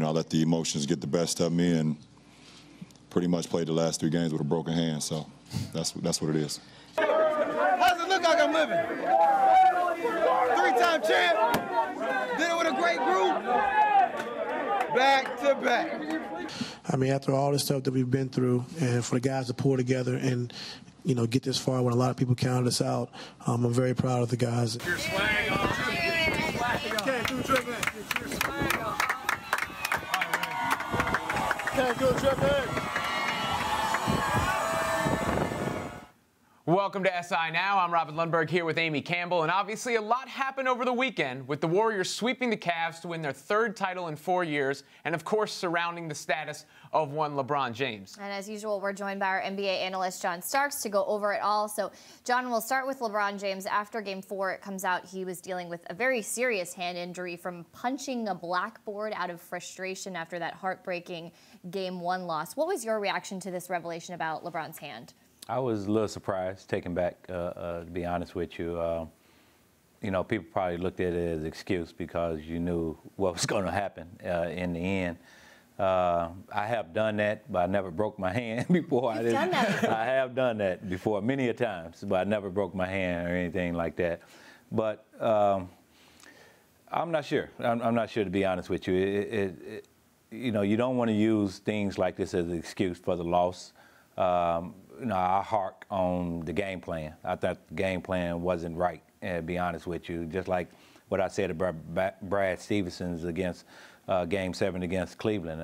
I let the emotions get the best of me and pretty much played the last 3 games with a broken hand. So that's what it is. How's it look like I'm living? 3-time champ. Did it with a great group. Back to back. I mean, after all the stuff that we've been through, and for the guys to pull together and, you know, get this far when a lot of people counted us out, I'm very proud of the guys. Your swag on. Can't do triple. Your swag on. Can't do triple. Welcome to SI Now. I'm Robin Lundberg here with Amy Campbell. And obviously a lot happened over the weekend with the Warriors sweeping the Cavs to win their 3rd title in 4 years. And, of course, surrounding the status of one LeBron James. And as usual, we're joined by our NBA analyst, John Starks, to go over it all. So, John, we'll start with LeBron James. After Game 4, it comes out he was dealing with a very serious hand injury from punching a blackboard out of frustration after that heartbreaking Game 1 loss. What was your reaction to this revelation about LeBron's hand? I was a little surprised, taken back, to be honest with you. You know, people probably looked at it as an excuse because you knew what was going to happen in the end. I have done that, but I never broke my hand before. You've done that. I have done that before many a times, but I never broke my hand or anything like that. But I'm not sure. I'm not sure, to be honest with you. You know, you don't want to use things like this as an excuse for the loss. You know, I hark on the game plan. I thought the game plan wasn't right, to be honest with you. Just like what I said about Brad Stevenson's against Game 7 against Cleveland.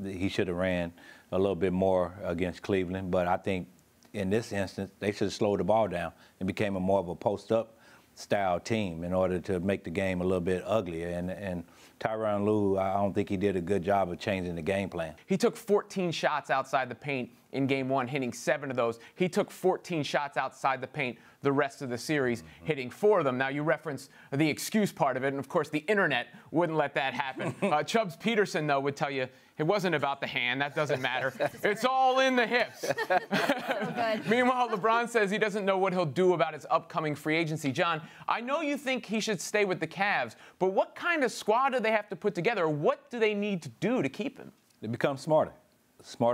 He should have ran a little bit more against Cleveland, but I think in this instance, they should have slowed the ball down and became more of a post-up style team in order to make the game a little bit uglier. And Tyronn Lue, I don't think he did a good job of changing the game plan. He took 14 shots outside the paint in Game 1, hitting 7 of those. He took 14 shots outside the paint the rest of the series, hitting 4 of them. Now, you reference the excuse part of it, and, of course, the Internet wouldn't let that happen. Chubbs Peterson, though, would tell you it wasn't about the hand. That doesn't matter. It's all in the hips. So Meanwhile, LeBron says he doesn't know what he'll do about his upcoming free agency. John, I know you think he should stay with the Cavs, but what kind of squad do they have to put together? What do they need to do to keep him? They become smarter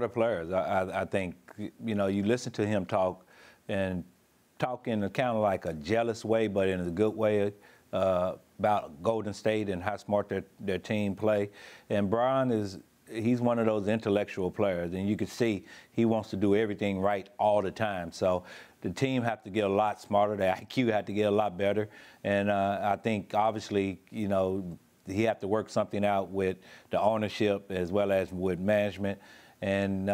players. I think, you know, you listen to him talk and talk in a kind of like a jealous way, but in a good way about Golden State and how smart their team play. And Bron he's one of those intellectual players, and you can see he wants to do everything right all the time. So the team have to get a lot smarter. The IQ had to get a lot better. And I think, obviously, you know, he have to work something out with the ownership as well as with management. And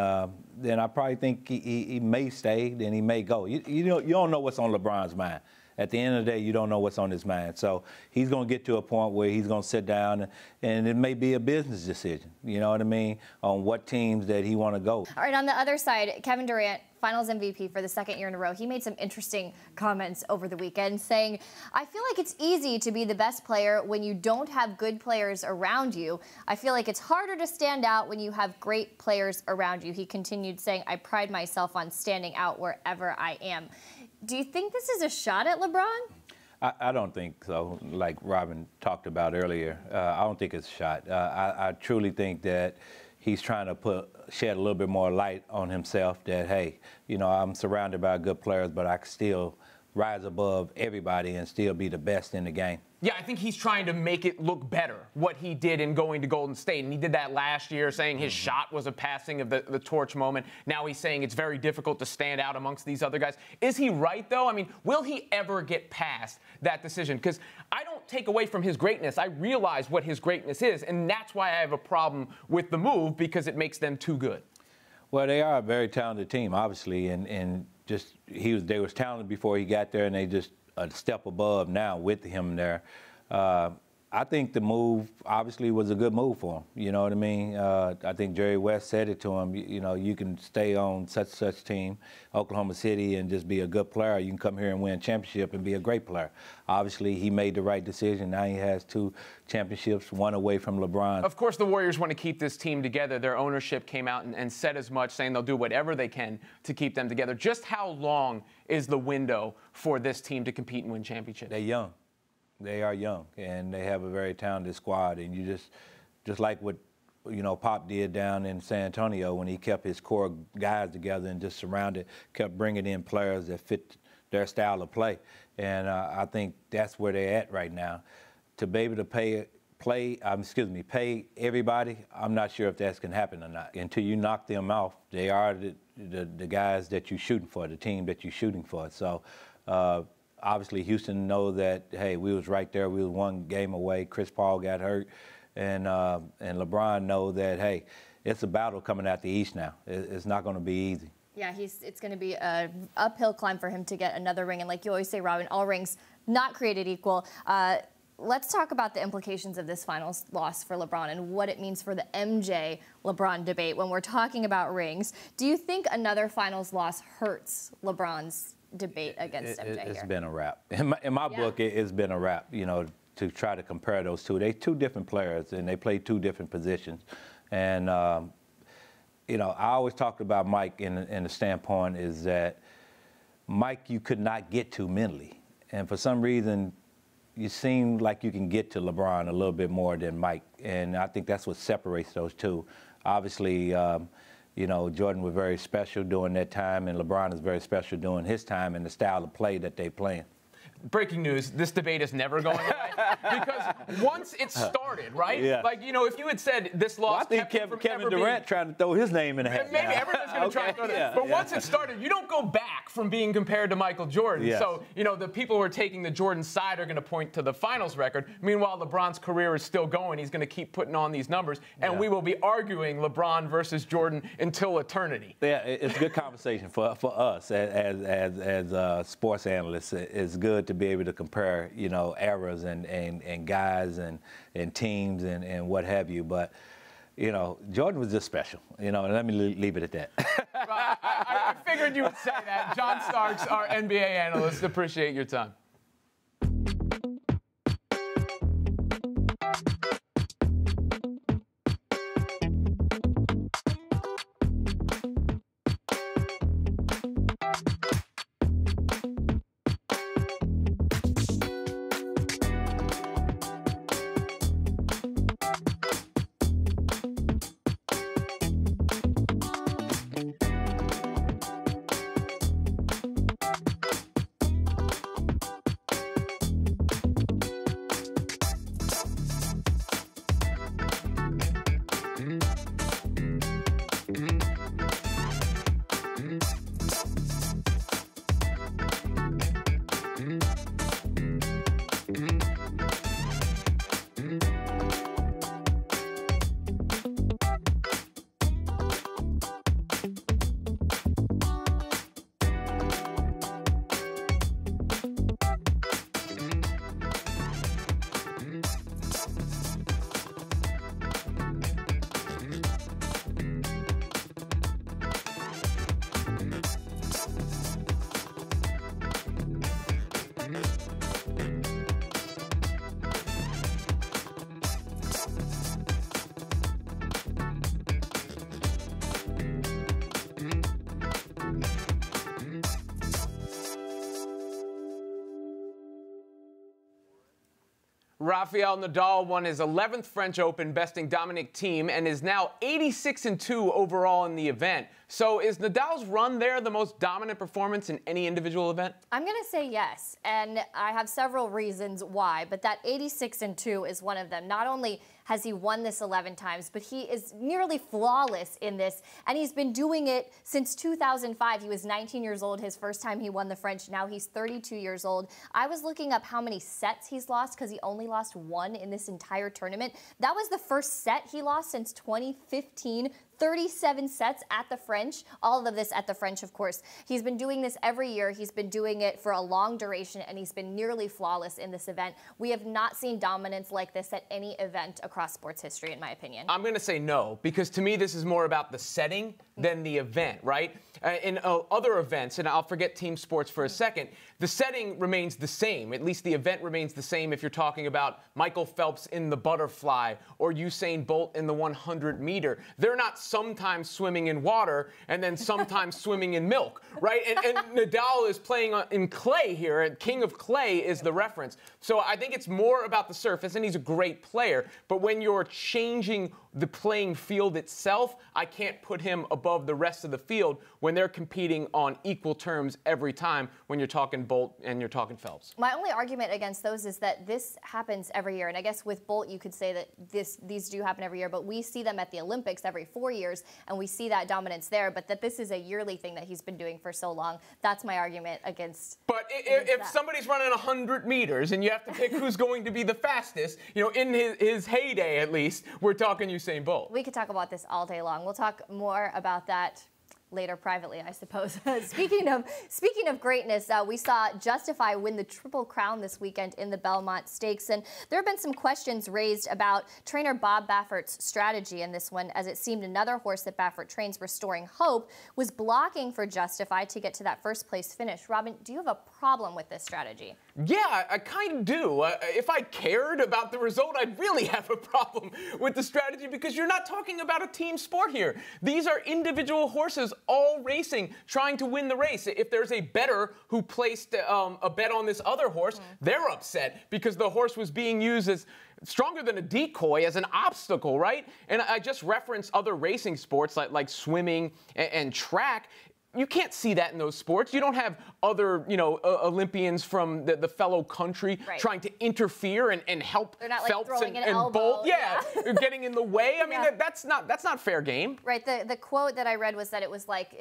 then I probably think he may stay, then he may go. You don't know what's on LeBron's mind. At the end of the day, you don't know what's on his mind. So he's going to get to a point where he's going to sit down, and it may be a business decision, you know what I mean, on what teams that he want to go. All right, on the other side, Kevin Durant, Finals MVP for the 2nd year in a row. He made some interesting comments over the weekend saying, I feel like it's easy to be the best player when you don't have good players around you. I feel like it's harder to stand out when you have great players around you. He continued saying, I pride myself on standing out wherever I am. Do you think this is a shot at LeBron? I don't think so. Like Robin talked about earlier, I don't think it's a shot. I truly think that he's trying to shed a little bit more light on himself that, hey, you know, I'm surrounded by good players, but I can still rise above everybody and still be the best in the game. Yeah, I think he's trying to make it look better, what he did in going to Golden State. And he did that last year, saying his shot was a passing of the torch moment. Now he's saying it's very difficult to stand out amongst these other guys. Is he right, though? I mean, will he ever get past that decision? Because I don't take away from his greatness. I realize what his greatness is, and that's why I have a problem with the move, because it makes them too good. Well, they are a very talented team, obviously, and just they was talented before he got there, and they just a step above now with him there. I think the move obviously was a good move for him. You know what I mean? I think Jerry West said it to him. You know, you can stay on such team, Oklahoma City, and just be a good player. You can come here and win a championship and be a great player. Obviously, he made the right decision. Now he has 2 championships, 1 away from LeBron. Of course, the Warriors want to keep this team together. Their ownership came out and said as much, saying they'll do whatever they can to keep them together. Just how long is the window for this team to compete and win championships? They're young. They are young, and they have a very talented squad. And you just like what you know, Pop did down in San Antonio when he kept his core guys together and just kept bringing in players that fit their style of play. And I think that's where they're at right now. To be able to pay everybody, I'm not sure if that's going to happen or not. Until you knock them off, they are the guys that you're shooting for, the team that you're shooting for. So obviously Houston know that, hey, we was right there. We was one game away. Chris Paul got hurt. And LeBron know that, hey, it's a battle coming out the East now. It's not going to be easy. Yeah, it's going to be an uphill climb for him to get another ring. And like you always say, Robin, all rings not created equal. Let's talk about the implications of this finals loss for LeBron and what it means for the MJ-LeBron debate when we're talking about rings. Do you think another finals loss hurts LeBron's debate against MJ It's here? been a wrap. In my book, it's been a wrap, you know, to try to compare those two. They're two different players, and they play two different positions. And, you know, I always talked about Mike in the standpoint is that Mike you could not get to mentally. And for some reason, you seem like you can get to LeBron a little bit more than Mike. And I think that's what separates those two. Obviously, you know, Jordan was very special during that time, and LeBron is very special during his time and the style of play that they're playing. Breaking news, this debate is never going away. Because once it started, right? Yeah. Like, you know, if you had said this loss Well, I think Kevin Durant trying to throw his name in the hat. Maybe everyone's going to try to throw that. But once it started, you don't go back from being compared to Michael Jordan. Yes. So, you know, the people who are taking the Jordan side are going to point to the finals record. Meanwhile, LeBron's career is still going. He's going to keep putting on these numbers. And we will be arguing LeBron versus Jordan until eternity. Yeah, it's a good conversation for us as sports analysts. It's good to be able to compare, you know, eras and guys and teams and what have you. But, you know, Jordan was just special, you know, and let me leave it at that. I figured you would say that. John Starks, our NBA analyst, appreciate your time. Rafael Nadal won his 11th French Open, besting Dominic Thiem, and is now 86-2 overall in the event. So is Nadal's run there the most dominant performance in any individual event? I'm going to say yes, and I have several reasons why, but that 86-2 is one of them. Not only has he won this 11 times, but he is nearly flawless in this, and he's been doing it since 2005. He was 19 years old his first time he won the French. Now he's 32 years old. I was looking up how many sets he's lost because he only lost one in this entire tournament. That was the first set he lost since 2015. 37 sets at the French, all of this at the French, of course. He's been doing this every year. He's been doing it for a long duration, and he's been nearly flawless in this event. We have not seen dominance like this at any event across sports history, in my opinion. I'm going to say no, because to me this is more about the setting than the event, right? In other events, and I'll forget team sports for a second, the setting remains the same. At least the event remains the same if you're talking about Michael Phelps in the butterfly or Usain Bolt in the 100-meter. They're not sometimes swimming in water and then sometimes swimming in milk, right? And Nadal is playing in clay here, and King of Clay is the reference. So I think it's more about the surface, and he's a great player. But when you're changing the playing field itself, I can't put him above the rest of the field when they're competing on equal terms every time when you're talking Bolt and you're talking Phelps. My only argument against those is that this happens every year. And I guess with Bolt, you could say that these do happen every year, but we see them at the Olympics every 4 years, and we see that dominance there. But that this is a yearly thing that he's been doing for so long. That's my argument against. But if somebody's running 100 meters and you have to pick who's going to be the fastest, you know, in his heyday at least, we're talking Usain Bolt. We could talk about this all day long. We'll talk more about that later privately, I suppose. Speaking of greatness, we saw Justify win the Triple Crown this weekend in the Belmont Stakes, and there have been some questions raised about trainer Bob Baffert's strategy in this one, as it seemed another horse that Baffert trains, Restoring Hope, was blocking for Justify to get to that first place finish. Robin, do you have a problem with this strategy? Yeah, I kind of do. If I cared about the result, I'd really have a problem with the strategy, because you're not talking about a team sport here. These are individual horses all racing, trying to win the race. If there's a bettor who placed a bet on this other horse, they're upset because the horse was being used as stronger than a decoy, as an obstacle, right? And I just referenced other racing sports like swimming and track. You can't see that in those sports. You don't have other, Olympians from the fellow country trying to interfere and help They're not, Phelps throwing and an elbow. Bolt. Yeah, getting in the way. I mean, that's not fair game. Right. The quote that I read was that it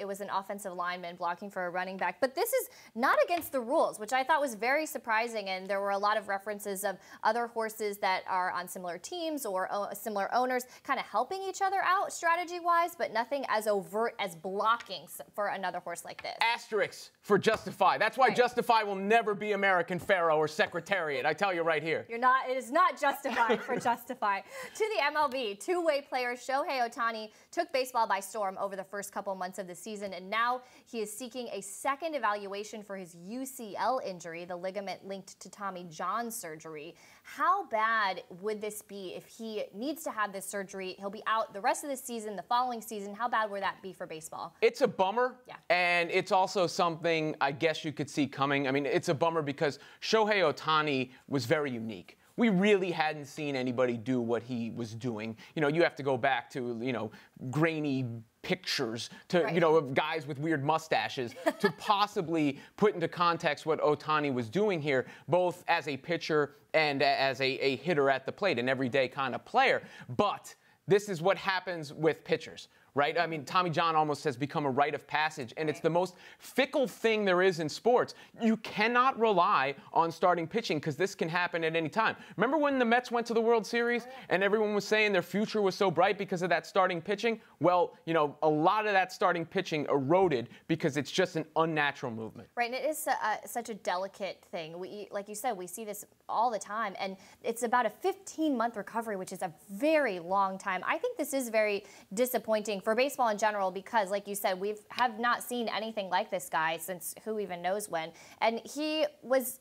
was an offensive lineman blocking for a running back. But this is not against the rules, which I thought was very surprising. And there were a lot of references of other horses that are on similar teams or similar owners kind of helping each other out strategy-wise, but nothing as overt as blocking for another horse like this. Asterisk for Justify. That's why Justify will never be American Pharaoh or Secretariat. I tell you right here. It is not justified for Justify. To the MLB, two-way player Shohei Ohtani took baseball by storm over the first couple months of the season, and now he is seeking a second evaluation for his UCL injury, the ligament linked to Tommy John surgery. How bad would this be if he needs to have this surgery? He'll be out the rest of the season, the following season. How bad would that be for baseball? It's a bummer. Yeah. And it's also something I guess you could see coming. I mean, it's a bummer because Shohei Ohtani was very unique. We really hadn't seen anybody do what he was doing. You have to go back to, grainy pictures to, guys with weird mustaches to possibly put into context what Ohtani was doing here, both as a pitcher and as a hitter at the plate, an everyday kind of player. But this is what happens with pitchers. Right? I mean, Tommy John almost has become a rite of passage, and it's the most fickle thing there is in sports. You cannot rely on starting pitching because this can happen at any time. Remember when the Mets went to the World Series and everyone was saying their future was so bright because of that starting pitching? Well, a lot of that starting pitching eroded because it's just an unnatural movement. Right, and it is such a delicate thing. Like you said, we see this all the time, and it's about a 15-month recovery, which is a very long time. I think this is very disappointing for baseball in general because, like you said, we have not seen anything like this guy since who even knows when. And he was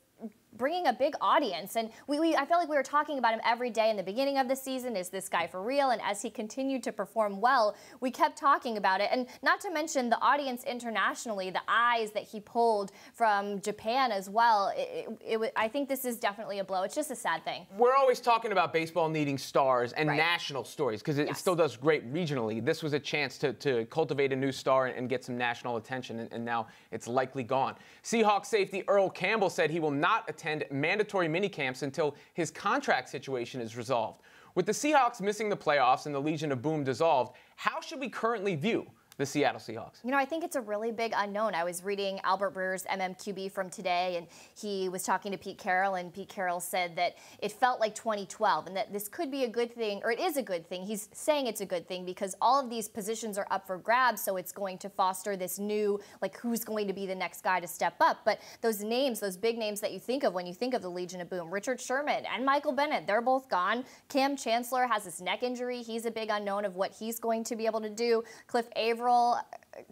bringing a big audience, and I felt like we were talking about him every day in the beginning of the season. Is this guy for real? And as he continued to perform well, we kept talking about it. And not to mention the audience internationally, the eyes that he pulled from Japan as well. I think this is definitely a blow. It's just a sad thing. We're always talking about baseball needing stars and national stories because it still does great regionally. This was a chance to cultivate a new star and get some national attention, and now it's likely gone. Seahawks safety Earl Campbell said he will not attend mandatory minicamps until his contract situation is resolved. With the Seahawks missing the playoffs and the Legion of Boom dissolved, how should we currently view the Seattle Seahawks? I think it's a really big unknown. I was reading Albert Breer's MMQB from today, and he was talking to Pete Carroll, and Pete Carroll said that it felt like 2012 and that this could be a good thing, or it is a good thing. He's saying it's a good thing because all of these positions are up for grabs, so it's going to foster this new, who's going to be the next guy to step up. But those names, those big names that you think of when you think of the Legion of Boom, Richard Sherman and Michael Bennett, they're both gone. Cam Chancellor has this neck injury. He's a big unknown of what he's going to be able to do. Cliff Averill,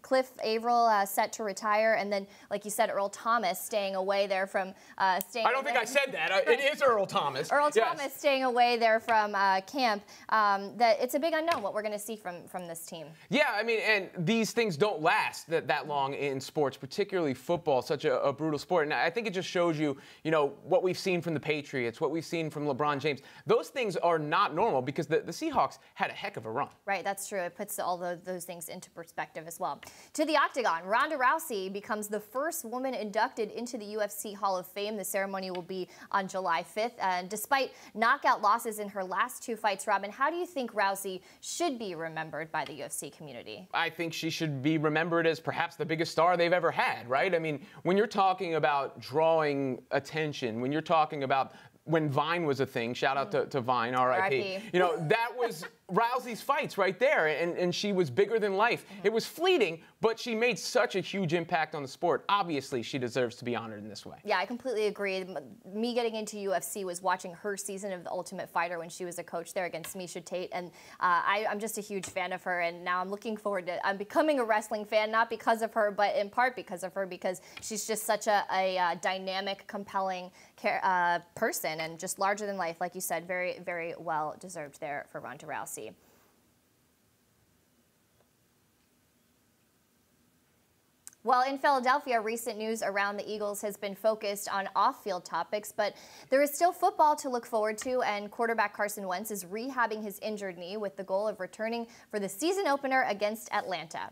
Cliff Averill set to retire, and then, like you said, Earl Thomas staying away there from staying. I don't think I said that. It is Earl Thomas. Earl Thomas staying away there from camp. That it's a big unknown what we're going to see from this team. Yeah, I mean, and these things don't last that long in sports, particularly football, such a brutal sport. And I think it just shows you, what we've seen from the Patriots, what we've seen from LeBron James. Those things are not normal because the Seahawks had a heck of a run. Right, that's true. It puts all those things into perspective as well. To the octagon, Ronda Rousey becomes the first woman inducted into the UFC Hall of Fame. The ceremony will be on July 5th. And despite knockout losses in her last 2 fights, Robin, how do you think Rousey should be remembered by the UFC community? I think she should be remembered as perhaps the biggest star they've ever had, right? I mean, when you're talking about drawing attention, when you're talking about when Vine was a thing, shout out to Vine, R.I.P. That was Rousey's fights right there, and she was bigger than life. It was fleeting, but she made such a huge impact on the sport. Obviously, she deserves to be honored in this way. Yeah, I completely agree. Me getting into UFC was watching her season of The Ultimate Fighter when she was a coach there against Miesha Tate, and I'm just a huge fan of her, and now I'm looking forward to I'm becoming a wrestling fan, not because of her, but in part because of her, because she's just such a dynamic, compelling person, and just larger than life, like you said, very, very well deserved there for Ronda Rousey. Well, in Philadelphia, recent news around the Eagles has been focused on off-field topics, but there is still football to look forward to, and quarterback Carson Wentz is rehabbing his injured knee with the goal of returning for the season opener against Atlanta.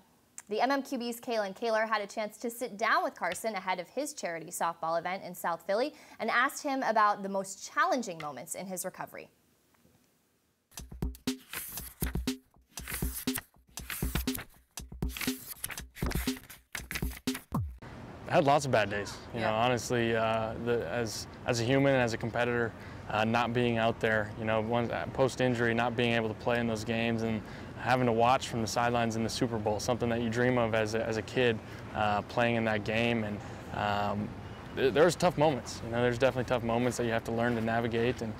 The MMQB's Kalen Kaler had a chance to sit down with Carson ahead of his charity softball event in South Philly and asked him about the most challenging moments in his recovery. I had lots of bad days. Honestly, as a human, as a competitor, not being out there, post-injury, not being able to play in those games, and having to watch from the sidelines in the Super Bowl, something that you dream of as a kid, playing in that game. And there's tough moments. There's definitely tough moments that you have to learn to navigate. And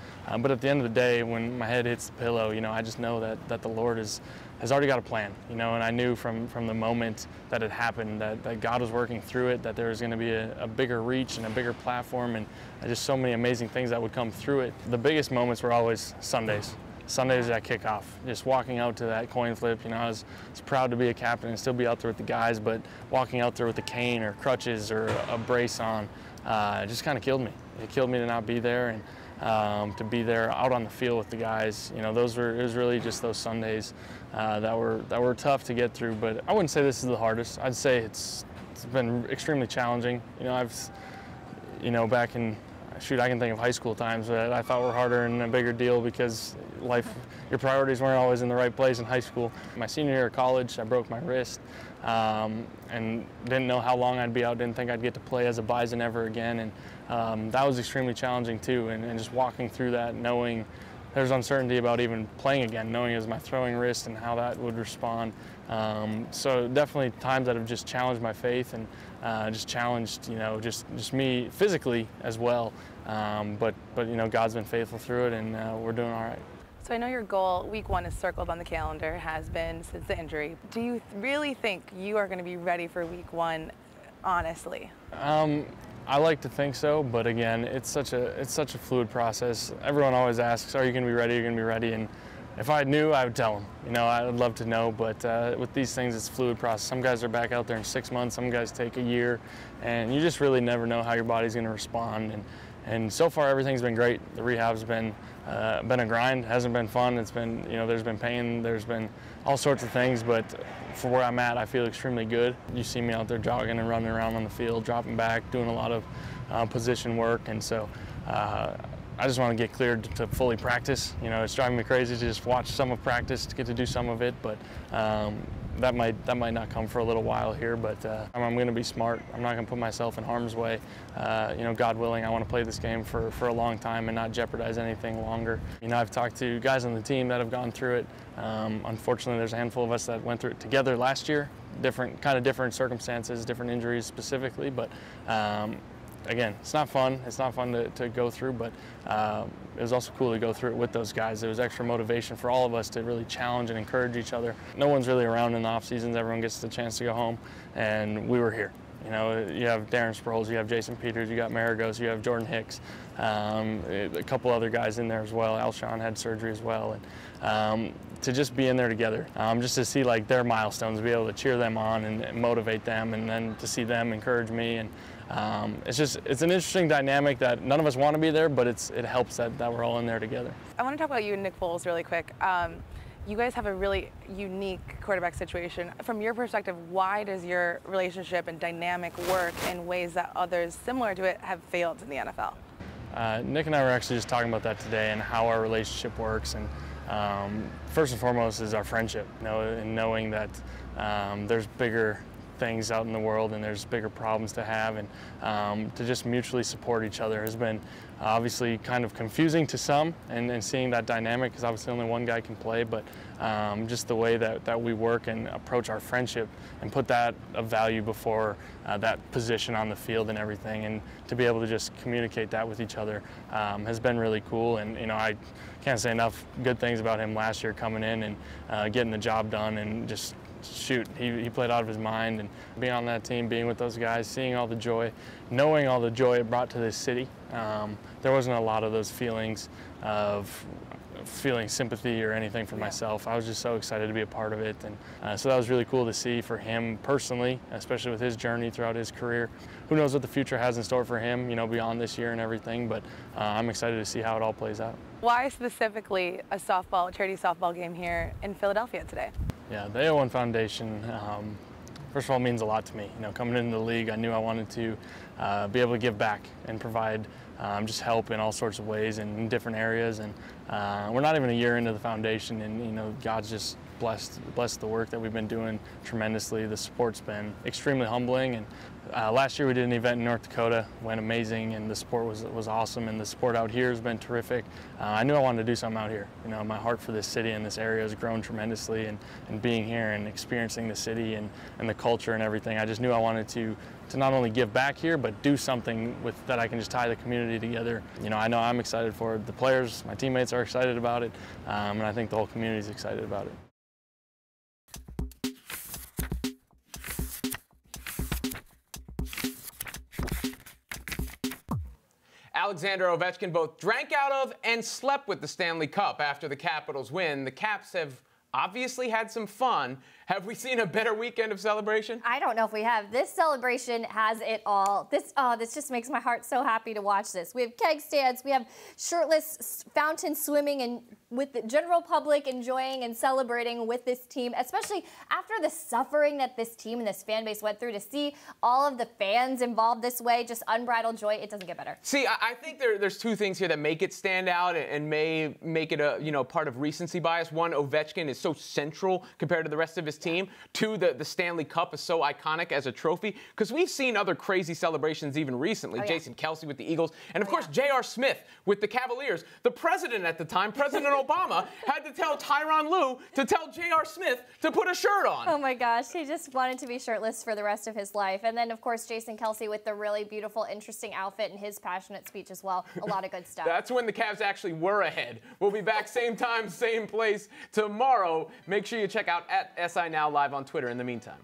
but at the end of the day, when my head hits the pillow, I just know that the Lord has already got a plan. And I knew from the moment that it happened that God was working through it, that there was going to be a bigger reach and a bigger platform, and just so many amazing things that would come through it. The biggest moments were always Sundays. Sundays at kickoff, just walking out to that coin flip. I was proud to be a captain and still be out there with the guys, but walking out there with a cane or crutches or a brace on, it just kind of killed me. It killed me to not be there, and to be there out on the field with the guys. It was really just those Sundays that were tough to get through. But I wouldn't say this is the hardest. I'd say it's been extremely challenging. Back in, I can think of high school times that I thought were harder and a bigger deal because your priorities weren't always in the right place in high school. My senior year of college, I broke my wrist and didn't know how long I'd be out, didn't think I'd get to play as a Bison ever again. And that was extremely challenging too. And just walking through that, knowing there's uncertainty about even playing again, knowing it was my throwing wrist and how that would respond. So definitely times that have just challenged my faith and just challenged, just me physically as well. But God's been faithful through it, and we're doing all right. So I know your goal, week 1 is circled on the calendar, has been since the injury. Do you really think you are going to be ready for week 1, honestly? I like to think so, but again, it's such a fluid process. Everyone always asks, "Are you going to be ready? Are you going to be ready?" And if I knew, I would tell them. I would love to know, but with these things, it's a fluid process. Some guys are back out there in 6 months. Some guys take a year, and you just really never know how your body's going to respond. And so far, everything's been great. The rehab's been a grind. It hasn't been fun. It's been, there's been pain. There's been all sorts of things, but for where I'm at, I feel extremely good. You see me out there jogging and running around on the field, dropping back, doing a lot of position work, and so I just want to get cleared to fully practice. It's driving me crazy to just watch some of practice, to get to do some of it, but that might not come for a little while here, but I'm going to be smart. I'm not going to put myself in harm's way. God willing, I want to play this game for a long time and not jeopardize anything longer. I've talked to guys on the team that have gone through it. Unfortunately, there's a handful of us that went through it together last year. Different circumstances, different injuries specifically, but again, it's not fun. It's not fun to go through, but it was also cool to go through it with those guys. There was extra motivation for all of us to really challenge and encourage each other. No one's really around in the off seasons. Everyone gets the chance to go home, and we were here. You know, you have Darren Sproles, you have Jason Peters, you got Maragos, you have Jordan Hicks, a couple other guys in there as well. Alshon had surgery as well, and to just be in there together, just to see like their milestones, be able to cheer them on and motivate them, and then to see them encourage me, and it's an interesting dynamic that none of us want to be there, but it helps that we're all in there together. I want to talk about you and Nick Foles really quick. You guys have a really unique quarterback situation. From your perspective, why does your relationship and dynamic work in ways that others similar to it have failed in the NFL? Nick and I were actually just talking about that today and how our relationship works. And first and foremost is our friendship, and knowing that there's bigger things out in the world and there's bigger problems to have, and to just mutually support each other has been obviously kind of confusing to some, and seeing that dynamic, because obviously only one guy can play, but just the way that we work and approach our friendship and put that of value before that position on the field and everything, and to be able to just communicate that with each other has been really cool. And I can't say enough good things about him last year coming in and getting the job done, and just shoot, he played out of his mind, and being on that team, being with those guys, seeing all the joy, knowing all the joy it brought to this city. There wasn't a lot of those feelings of feeling sympathy or anything for myself. I was just so excited to be a part of it, and so that was really cool to see for him personally, especially with his journey throughout his career. Who knows what the future has in store for him, beyond this year and everything, but I'm excited to see how it all plays out. Why specifically a charity softball game here in Philadelphia today? Yeah, the AO1 Foundation, first of all, means a lot to me. Coming into the league, I knew I wanted to be able to give back and provide just help in all sorts of ways and in different areas. And we're not even a year into the foundation, and God's just blessed the work that we've been doing tremendously. The support's been extremely humbling, and last year we did an event in North Dakota, went amazing, and the support was awesome, and the support out here has been terrific. I knew I wanted to do something out here. My heart for this city and this area has grown tremendously, and being here and experiencing the city and the culture and everything, I just knew I wanted to not only give back here, but do something that I can just tie the community together. I know I'm excited for it. The players, my teammates are excited about it, and I think the whole community is excited about it. Alexander Ovechkin both drank out of and slept with the Stanley Cup after the Capitals win. The Caps have obviously had some fun. Have we seen a better weekend of celebration? I don't know if we have. This celebration has it all. This just makes my heart so happy to watch this. We have keg stands, we have shirtless fountain swimming, and with the general public enjoying and celebrating with this team, especially after the suffering that this team and this fan base went through. To see all of the fans involved this way, just unbridled joy, it doesn't get better. See, I think there's two things here that make it stand out and may make it a part of recency bias. One, Ovechkin is so central compared to the rest of his team. Two, the Stanley Cup is so iconic as a trophy, because we've seen other crazy celebrations even recently. Jason Kelce with the Eagles, and of course J.R. Smith with the Cavaliers. The president at the time, President Obama, had to tell Tyronn Lue to tell J.R. Smith to put a shirt on. Oh my gosh, he just wanted to be shirtless for the rest of his life. And then of course Jason Kelce with the really beautiful, interesting outfit and his passionate speech as well. A lot of good stuff. That's when the Cavs actually were ahead. We'll be back same time, same place tomorrow. Make sure you check out @SI Now Live on Twitter in the meantime.